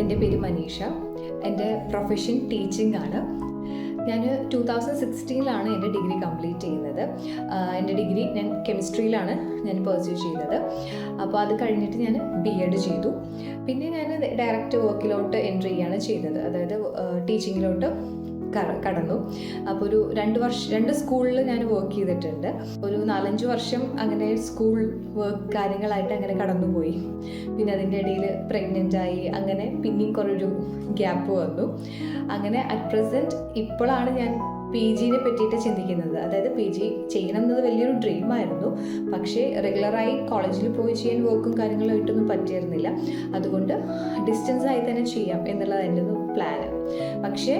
എൻ്റെ പേര് മനീഷ. എൻ്റെ പ്രൊഫഷൻ ടീച്ചിങ് ആണ്. ഞാൻ 2016 എൻ്റെ ഡിഗ്രി കംപ്ലീറ്റ് ചെയ്യുന്നത്. എൻ്റെ ഡിഗ്രി ഞാൻ കെമിസ്ട്രിയിലാണ് ഞാൻ പെർസ്യൂ ചെയ്തത്. അപ്പോൾ അത് കഴിഞ്ഞിട്ട് ഞാൻ BEd ചെയ്തു. പിന്നെ ഞാൻ ഡയറക്റ്റ് വർക്കിലോട്ട് എൻട്രി ചെയ്യുകയാണ് ചെയ്തത്, അതായത് ടീച്ചിങ്ങിലോട്ട് കടന്നു. അപ്പോൾ ഒരു 2 സ്കൂളിൽ ഞാൻ വർക്ക് ചെയ്തിട്ടുണ്ട്. ഒരു 4-5 വർഷം അങ്ങനെ സ്കൂൾ വർക്ക് കാര്യങ്ങളായിട്ട് അങ്ങനെ കടന്നുപോയി. പിന്നെ അതിൻ്റെ ഇടയിൽ പ്രഗ്നൻ്റ് ആയി, അങ്ങനെ പിന്നെയും കുറേ ഗ്യാപ്പ് വന്നു. അങ്ങനെ അറ്റ് പ്രസൻറ്റ് ഇപ്പോഴാണ് ഞാൻ PG പറ്റിയിട്ട് ചിന്തിക്കുന്നത്. അതായത് PG ചെയ്യണം എന്നത് വലിയൊരു ഡ്രീമായിരുന്നു. പക്ഷേ റെഗുലറായി കോളേജിൽ പോയി ചെയ്യാൻ വർക്കും കാര്യങ്ങളായിട്ടൊന്നും പറ്റിയിരുന്നില്ല. അതുകൊണ്ട് ഡിസ്റ്റൻസ് ആയി തന്നെ ചെയ്യാം എന്നുള്ളത് എൻ്റെ ഒരു പ്ലാന്. പക്ഷേ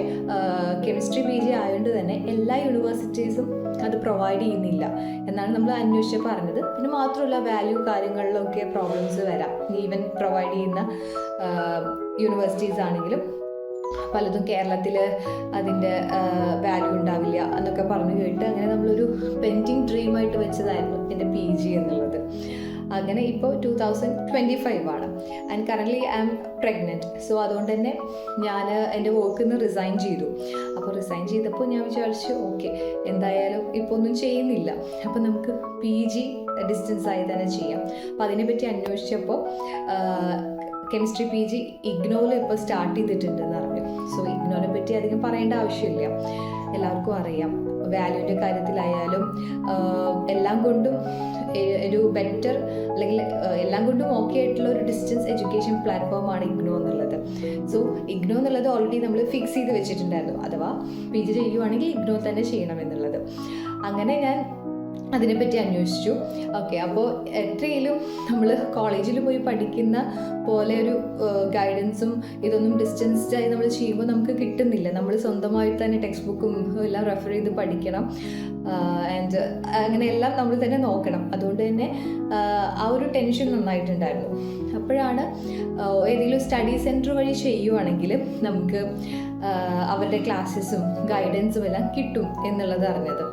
കെമിസ്ട്രി PG ആയതുകൊണ്ട് തന്നെ എല്ലാ യൂണിവേഴ്സിറ്റീസും അത് പ്രൊവൈഡ് ചെയ്യുന്നില്ല എന്നാണ് നമ്മൾ അന്വേഷിച്ച് പറഞ്ഞത്. പിന്നെ മാത്രമല്ല വാല്യൂ കാര്യങ്ങളിലൊക്കെ പ്രോബ്ലംസ് വരാം. ഈവൻ പ്രൊവൈഡ് ചെയ്യുന്ന യൂണിവേഴ്സിറ്റീസ് ആണെങ്കിലും പലതും കേരളത്തിൽ അതിൻ്റെ വാല്യൂ ഉണ്ടാവില്ല എന്നൊക്കെ പറഞ്ഞു കേട്ട് അങ്ങനെ നമ്മളൊരു പെൻഡിങ് ഡ്രീമായിട്ട് വെച്ചതായിരുന്നു എൻ്റെ PG എന്നുള്ളത്. അങ്ങനെ ഇപ്പോൾ 2025 ആണ്. And currently I am pregnant. So അതുകൊണ്ട് തന്നെ ഞാൻ എൻ്റെ വർക്കിൽ നിന്ന് റിസൈൻ ചെയ്തു. അപ്പോൾ റിസൈൻ ചെയ്തപ്പോൾ ഞാൻ വിചാരിച്ചു ഓക്കെ, എന്തായാലും ഇപ്പോൾ ഒന്നും ചെയ്യുന്നില്ല, അപ്പോൾ നമുക്ക് PG ഡിസ്റ്റൻസ് ആയി തന്നെ ചെയ്യാം. അപ്പോൾ അതിനെപ്പറ്റി അന്വേഷിച്ചപ്പോൾ കെമിസ്ട്രി PG ഇഗ്നോയിൽ ഇപ്പോൾ സ്റ്റാർട്ട് ചെയ്തിട്ടുണ്ടെന്ന് അറിഞ്ഞു. സോ ഇഗ്നോനെ പറ്റി അധികം പറയേണ്ട ആവശ്യമില്ല, എല്ലാവർക്കും അറിയാം. വാല്യൂവിൻ്റെ കാര്യത്തിലായാലും എല്ലാം കൊണ്ടും ഒരു ബെറ്റർ, അല്ലെങ്കിൽ എല്ലാം കൊണ്ടും ഓക്കെ ആയിട്ടുള്ള ഒരു ഡിസ്റ്റൻസ് എഡ്യൂക്കേഷൻ പ്ലാറ്റ്ഫോമാണ് ഇഗ്നോ എന്നുള്ളത്. സോ ഇഗ്നോ എന്നുള്ളത് ഓൾറെഡി നമ്മൾ ഫിക്സ് ചെയ്ത് വെച്ചിട്ടുണ്ടായിരുന്നു, അഥവാ PG ചെയ്യുവാണെങ്കിൽ ഇഗ്നോ തന്നെ ചെയ്യണം എന്നുള്ളത്. അങ്ങനെ ഞാൻ അതിനെപ്പറ്റി അന്വേഷിച്ചു. ഓക്കെ, അപ്പോൾ എത്രയിലും നമ്മൾ കോളേജിൽ പോയി പഠിക്കുന്ന പോലെ ഒരു ഗൈഡൻസും ഇതൊന്നും ഡിസ്റ്റൻസ്ഡായി നമ്മൾ ചെയ്യുമ്പോൾ നമുക്ക് കിട്ടുന്നില്ല. നമ്മൾ സ്വന്തമായിട്ട് തന്നെ ടെക്സ്റ്റ് ബുക്കും എല്ലാം റെഫർ ചെയ്ത് പഠിക്കണം. ആൻഡ് അങ്ങനെയെല്ലാം നമ്മൾ തന്നെ നോക്കണം. അതുകൊണ്ട് തന്നെ ആ ഒരു ടെൻഷൻ നന്നായിട്ടുണ്ടായിരുന്നു. അപ്പോഴാണ് ഏതെങ്കിലും സ്റ്റഡി സെൻറ്റർ വഴി ചെയ്യുവാണെങ്കിൽ നമുക്ക് അവരുടെ ക്ലാസ്സസും ഗൈഡൻസും എല്ലാം കിട്ടും എന്നുള്ളത് അറിഞ്ഞത്.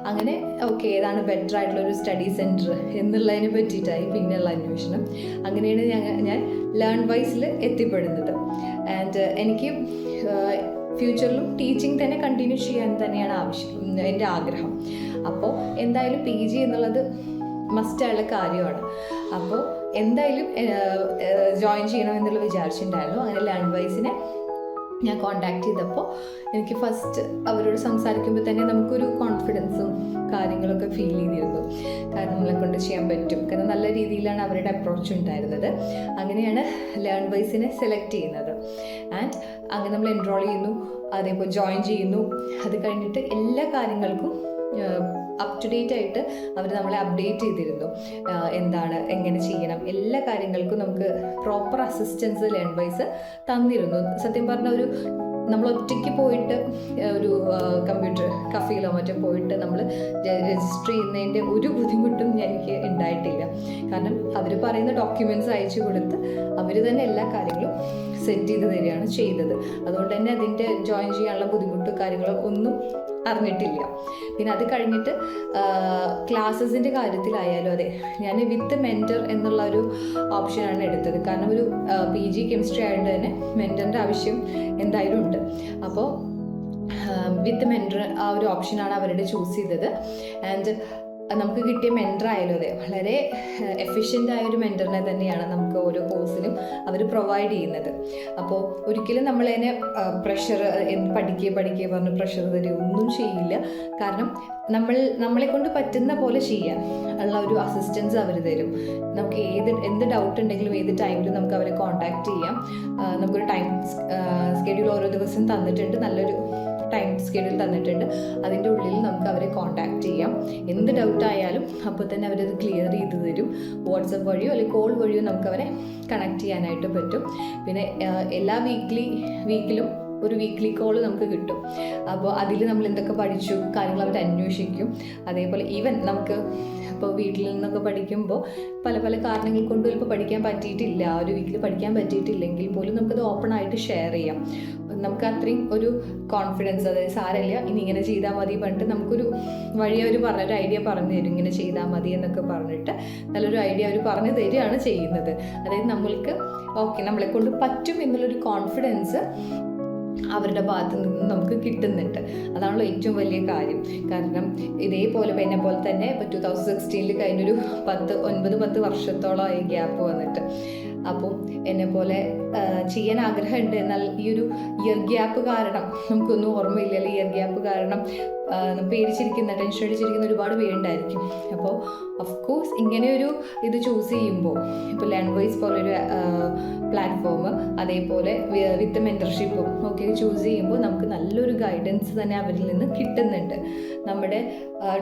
അങ്ങനെ ഓക്കെ, ഏതാണ് ബെറ്റർ ആയിട്ടുള്ളൊരു സ്റ്റഡി സെൻറ്റർ എന്നുള്ളതിനെ പറ്റിയിട്ടായി പിന്നെയുള്ള അന്വേഷണം. അങ്ങനെയാണ് ഞാൻ ലേൺവൈസിൽ എത്തിപ്പെടുന്നത്. ആൻഡ് എനിക്ക് ഫ്യൂച്ചറിലും ടീച്ചിങ് തന്നെ കണ്ടിന്യൂ ചെയ്യാൻ തന്നെയാണ് എൻ്റെ ആഗ്രഹം. അപ്പോൾ എന്തായാലും PG എന്നുള്ളത് മസ്റ്റായുള്ള കാര്യമാണ്. അപ്പോൾ എന്തായാലും ജോയിൻ ചെയ്യണം എന്നുള്ള വിചാരിച്ചിട്ടുണ്ടായിരുന്നു. അങ്ങനെ ലേൺവൈസിനെ ഞാൻ കോണ്ടാക്ട് ചെയ്തപ്പോൾ എനിക്ക് ഫസ്റ്റ് അവരോട് സംസാരിക്കുമ്പോൾ തന്നെ നമുക്കൊരു കോൺഫിഡൻസും കാര്യങ്ങളൊക്കെ ഫീൽ ചെയ്തിരുന്നു. കാരണം നമ്മളെ കൊണ്ട് ചെയ്യാൻ പറ്റും, കാരണം നല്ല രീതിയിലാണ് അവരുടെ അപ്രോച്ച് ഉണ്ടായിരുന്നത്. അങ്ങനെയാണ് ലേൺവൈസിനെ സെലക്ട് ചെയ്യുന്നത്. ആൻഡ് അങ്ങനെ നമ്മൾ എൻറോൾ ചെയ്യുന്നു, അതേപോലെ ജോയിൻ ചെയ്യുന്നു. അത് കഴിഞ്ഞിട്ട് എല്ലാ കാര്യങ്ങൾക്കും അപ് ടു ഡേറ്റ് ആയിട്ട് അവർ നമ്മളെ അപ്ഡേറ്റ് ചെയ്തിരുന്നു. എന്താണ്, എങ്ങനെ ചെയ്യണം, എല്ലാ കാര്യങ്ങൾക്കും നമുക്ക് പ്രോപ്പർ അസിസ്റ്റൻസ് ലേൺവൈസ് തന്നിരുന്നു. സത്യം പറഞ്ഞാൽ നമ്മൾ ഒറ്റയ്ക്ക് പോയിട്ട് ഒരു കമ്പ്യൂട്ടർ കഫേയിലോ മറ്റോ പോയിട്ട് നമ്മൾ രജിസ്റ്റർ ചെയ്യുന്നതിൻ്റെ ഒരു ബുദ്ധിമുട്ടും എനിക്ക് ഉണ്ടായിട്ടില്ല. കാരണം അവർ പറയുന്ന ഡോക്യുമെൻറ്റ്സ് അയച്ചു കൊടുത്ത് അവർ തന്നെ എല്ലാ കാര്യങ്ങളും സെറ്റ് ചെയ്ത് തരികയാണ് ചെയ്തത്. അതുകൊണ്ട് തന്നെ അതിൻ്റെ ജോയിൻ ചെയ്യാനുള്ള ബുദ്ധിമുട്ടും കാര്യങ്ങളും ഒന്നും അറിഞ്ഞിട്ടില്ല. പിന്നെ അത് കഴിഞ്ഞിട്ട് ക്ലാസ്സസിൻ്റെ കാര്യത്തിലായാലും അതെ, ഞാൻ വിത്ത് മെൻറ്റർ എന്നുള്ള ഒരു ഓപ്ഷനാണ് എടുത്തത്. കാരണം ഒരു PG കെമിസ്ട്രി ആയതുകൊണ്ട് തന്നെ മെൻറ്ററിൻ്റെ ആവശ്യം എന്തായാലും ഉണ്ട്. അപ്പോൾ വിത്ത് മെൻറ്റർ ആ ഒരു ഓപ്ഷനാണ് അവരുടെ ചൂസ് ചെയ്തത്. ആൻഡ് നമുക്ക് കിട്ടിയ മെൻറ്റർ ആയാലും അതെ, വളരെ എഫിഷ്യൻ്റ് ആയൊരു മെൻറ്ററിനെ തന്നെയാണ് നമുക്ക് ഓരോ കോഴ്സിലും അവർ പ്രൊവൈഡ് ചെയ്യുന്നത്. അപ്പോൾ ഒരിക്കലും നമ്മളതിനെ പ്രഷർ പഠിക്കുക പറഞ്ഞ് പ്രഷർ തരിക ഒന്നും ചെയ്യില്ല. കാരണം നമ്മളെ കൊണ്ട് പറ്റുന്ന പോലെ ചെയ്യാൻ ഉള്ള ഒരു അസിസ്റ്റൻസ് അവർ തരും. നമുക്ക് എന്ത് ഡൗട്ട് ഉണ്ടെങ്കിലും ഏത് ടൈമിലും നമുക്ക് അവരെ കോൺടാക്റ്റ് ചെയ്യാം. നമുക്കൊരു ടൈം സ്കെഡ്യൂൾ ഓരോ ദിവസം തന്നിട്ടുണ്ട്, നല്ലൊരു ടൈം സ്കെഡ്യൂൾ തന്നിട്ടുണ്ട്. അതിൻ്റെ ഉള്ളിൽ നമുക്ക് അവരെ കോൺടാക്റ്റ് ചെയ്യാം. എന്ത് ഡൗട്ട് ആയാലും അപ്പോൾ തന്നെ അവരത് ക്ലിയർ ചെയ്ത് തരും. വാട്സപ്പ് വഴിയോ അല്ലെങ്കിൽ കോൾ വഴിയോ നമുക്ക് അവരെ കണക്ട് ചെയ്യാനായിട്ട് പറ്റും. പിന്നെ എല്ലാ വീക്കിലും ഒരു വീക്ക്ലി കോൾ നമുക്ക് കിട്ടും. അപ്പോൾ അതിൽ നമ്മൾ എന്തൊക്കെ പഠിച്ചു കാര്യങ്ങൾ അവർ അന്വേഷിക്കും. അതേപോലെ ഈവൻ നമുക്ക് ഇപ്പോൾ വീട്ടിൽ നിന്നൊക്കെ പഠിക്കുമ്പോൾ പല കാരണങ്ങൾ കൊണ്ടും ചിലപ്പോൾ പഠിക്കാൻ പറ്റിയിട്ടില്ല, ഒരു വീക്കിൽ പഠിക്കാൻ പറ്റിയിട്ടില്ലെങ്കിൽ പോലും നമുക്കത് ഓപ്പൺ ആയിട്ട് ഷെയർ ചെയ്യാം. നമുക്ക് അത്രയും ഒരു കോൺഫിഡൻസ്, അതായത് സാരമില്ല ഇനി ഇങ്ങനെ ചെയ്താൽ മതി പറഞ്ഞിട്ട് നമുക്കൊരു വഴി അവർ പറഞ്ഞൊരു ഐഡിയ പറഞ്ഞു തരും, ഇങ്ങനെ ചെയ്താൽ മതി എന്നൊക്കെ പറഞ്ഞിട്ട് നല്ലൊരു ഐഡിയ അവർ പറഞ്ഞു തരികയാണ് ചെയ്യുന്നത്. അതായത് നമ്മൾക്ക് ഓക്കെ നമ്മളെ കൊണ്ട് പറ്റും എന്നുള്ളൊരു കോൺഫിഡൻസ് അവരുടെ ഭാഗത്ത് നിന്ന് നമുക്ക് കിട്ടുന്നുണ്ട്. അതാണല്ലോ ഏറ്റവും വലിയ കാര്യം. കാരണം ഇതേപോലെ എന്നെ പോലെ തന്നെ ഇപ്പോൾ 2016 കഴിഞ്ഞൊരു 10 വർഷത്തോളമായി ഗ്യാപ്പ് വന്നിട്ട്. അപ്പോൾ എന്നെപ്പോലെ ചെയ്യാൻ ആഗ്രഹമുണ്ട്, എന്നാൽ ഈ ഒരു ഇയർ ഗ്യാപ്പ് കാരണം നമുക്കൊന്നും ഓർമ്മയില്ല. ഇയർ ഗ്യാപ്പ് കാരണം പേടിച്ചിരിക്കുന്ന, ടെൻഷൻ അടിച്ചിരിക്കുന്ന ഒരുപാട് പേരുണ്ടായിരിക്കും. അപ്പോൾ ഓഫ്കോഴ്സ് ഇങ്ങനെയൊരു ഇത് ചൂസ് ചെയ്യുമ്പോൾ, ഇപ്പോൾ ലേൺവൈസ് പോലൊരു പ്ലാറ്റ്ഫോം, അതേപോലെ വിത്ത് മെൻറ്റർഷിപ്പും ഒക്കെ ചൂസ് ചെയ്യുമ്പോൾ നമുക്ക് നല്ലൊരു ഗൈഡൻസ് തന്നെ അവരിൽ നിന്ന് കിട്ടുന്നുണ്ട്. നമ്മുടെ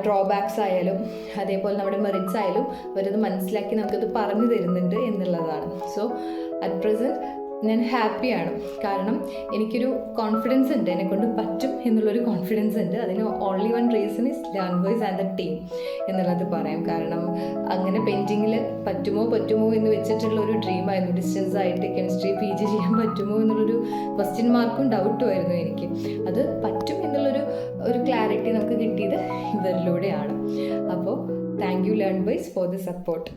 ഡ്രോബാക്സ് ആയാലും അതേപോലെ നമ്മുടെ മെറിറ്റ്സ് ആയാലും അവരത് മനസ്സിലാക്കി നമുക്കത് പറഞ്ഞു തരുന്നുണ്ട് എന്നുള്ളതാണ്. സോ അറ്റ് പ്രസൻറ്റ് ഞാൻ ഹാപ്പിയാണ്. കാരണം എനിക്കൊരു കോൺഫിഡൻസ് ഉണ്ട്, എന്നെക്കൊണ്ട് പറ്റും എന്നുള്ളൊരു കോൺഫിഡൻസ് ഉണ്ട്. അതിന് only one reason is Learnwise and the team എന്നുള്ളത് പറയാം. കാരണം അങ്ങനെ പെയിൻറ്റിങ്ങിൽ പറ്റുമോ എന്ന് വെച്ചിട്ടുള്ള ഒരു ഡ്രീമായിരുന്നു. ഡിസ്റ്റൻസ് ആയിട്ട് കെമിസ്ട്രി PG ചെയ്യാൻ പറ്റുമോ എന്നുള്ളൊരു ക്വസ്റ്റ്യൻ മാർക്കും ഡൗട്ടും ആയിരുന്നു എനിക്ക്. അത് പറ്റും എന്നുള്ളൊരു ക്ലാരിറ്റി നമുക്ക് കിട്ടിയത് ഇവരിലൂടെയാണ്. അപ്പോൾ thank you Learnwise for the support.